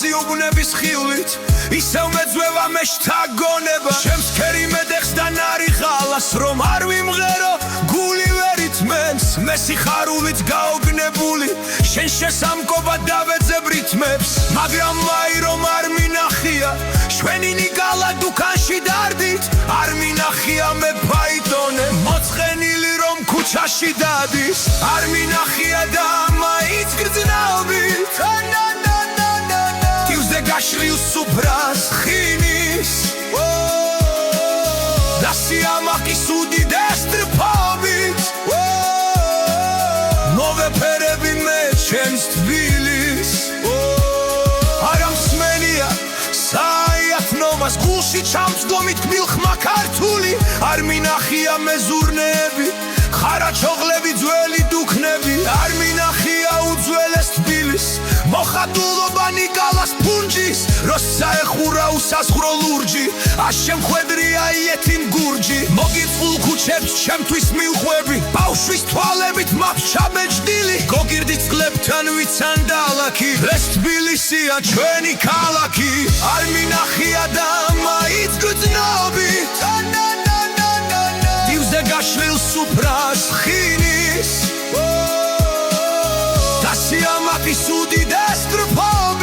სიუბნების ხივლით ისევ მეძვევა მე შთაგონება ჩემს ქერიმედეხს და ნარიხალას რომ არ ვიმღერო გული ვერ ითმენს მე სიხარულით გაოგნებული შენ შესამკობა დავეძებ რითმებს მაგრამ აი რომ არ მინახია შვენი ნიკალა დუქანში დარდით არ მინახია მე ფაიტონე მოწყენილი რომ ქუჩაში დადის არ მინახია და მაინც გრძნობით ტიუზდე გაშლილ სუფრას ხინის და სიამაყის უდიდეს ტრფობით მოვეფერები მე ჩემს თბილის არა მსმენია საიათნობას გულში ჩამწდომით კბილხმა ქართული არ მინახია მეზურნეები ხარაჩოღლები ძველი დუქნები არ მინახია უძველეს თბილის მოხატულობა ნიკალას ფუნჯის როცა ეხურა უსაზღვრო ლურჯი აშემხვედრია იეთიმ გურჯი მოგიწულ ქუჩებს ჩემთვის მივხვები ბავშვის თვალებით მაქვს ჩაბეჭდილი გოგირდის წყლებთან ვიცანდალაკი ეს თბილისია ჩვენი ქალაქი არ მინახია და მაინც გრძნობით ტიუზდე გაშლილ სუფრას ხინის და სიამაყის უდიდეს ტრფობით